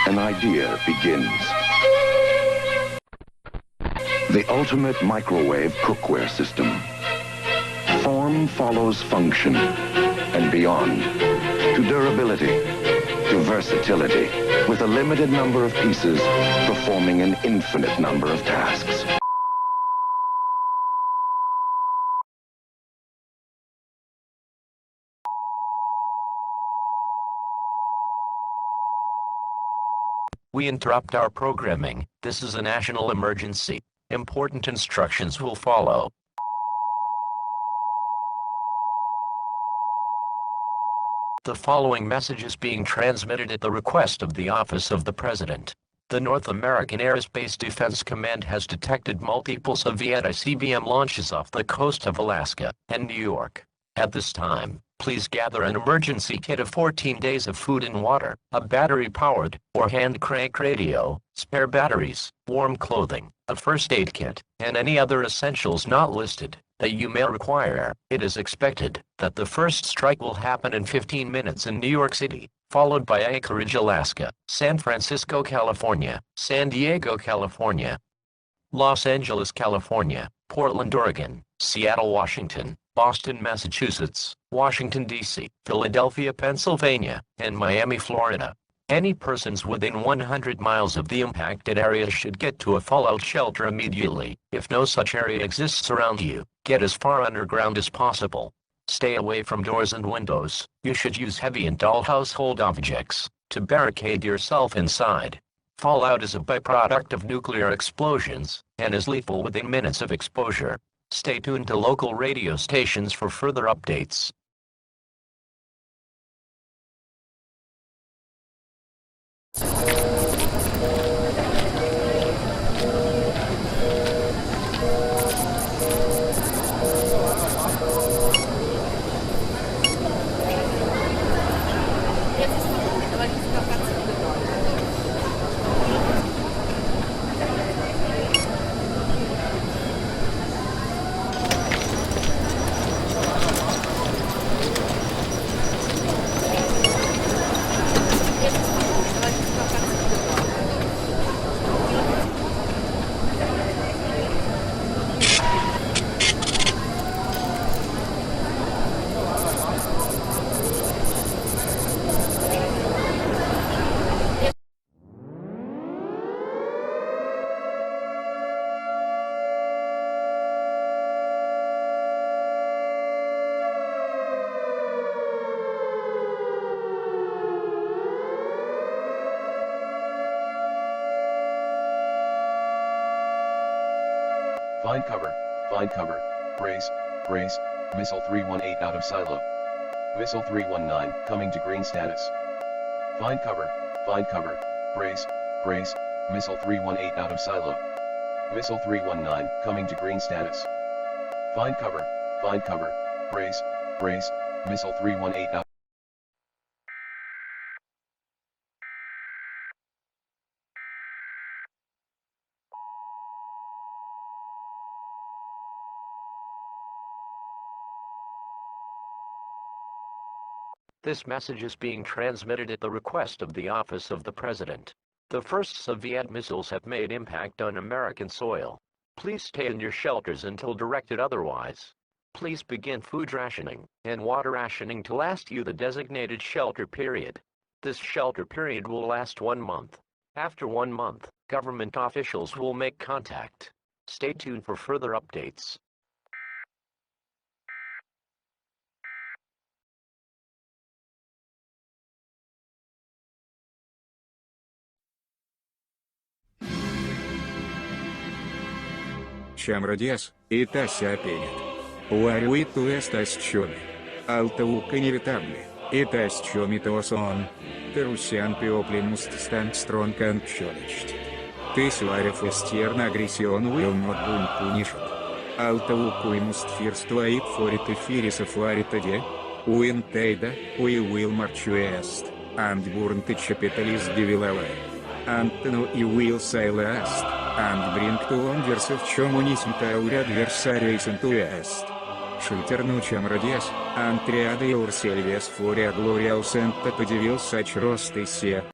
an idea begins. The ultimate microwave cookware system. Form follows function, and beyond. To durability, to versatility, with a limited number of pieces performing an infinite number of tasks. We interrupt our programming. This is a national emergency. Important instructions will follow. The following message is being transmitted at the request of the Office of the President. The North American Aerospace Defense Command has detected multiple Soviet ICBM launches off the coast of Alaska and New York. At this time, please gather an emergency kit of 14 days of food and water, a battery-powered or hand-crank radio, spare batteries, warm clothing, a first aid kit, and any other essentials not listed that you may require. It is expected that the first strike will happen in 15 minutes in New York City, followed by Anchorage, Alaska, San Francisco, California, San Diego, California, Los Angeles, California, Portland, Oregon, Seattle, Washington, Boston, Massachusetts, Washington, D.C., Philadelphia, Pennsylvania, and Miami, Florida. Any persons within 100 miles of the impacted area should get to a fallout shelter immediately. If no such area exists around you, get as far underground as possible. Stay away from doors and windows. You should use heavy and dull household objects to barricade yourself inside. Fallout is a byproduct of nuclear explosions and is lethal within minutes of exposure. Stay tuned to local radio stations for further updates. Find cover, brace, missile 318 out of silo. Missile 319, coming to green status. Find cover, brace, missile 318 out of silo. Missile 319, coming to green status. Find cover, brace, missile 318 out. This message is being transmitted at the request of the Office of the President. The first Soviet missiles have made impact on American soil. Please stay in your shelters until directed otherwise. Please begin food rationing and water rationing to last you the designated shelter period. This shelter period will last 1 month. After 1 month, government officials will make contact. Stay tuned for further updates. Чем родес, и тася пенит. Уарюи ту эстас чоми. Алта ука невитабли, и тас чоми тосон. Терусян пиоплимуст стант строн кончоличт. Ты суарев эстерна агрессион уилмот бун пунишут. Алта уку имуст фирст ваит форит эфириса фуарита де. Уин тейда, уи уил марчуэст. Анд бурнты чапиталист девилавай. Антону и уил сайласт. And bring to wonders of chomunismta aura adversaries entusiast. Шильтерну чем родес, and triada your selvias foria gloria ausenta подивился рост и се.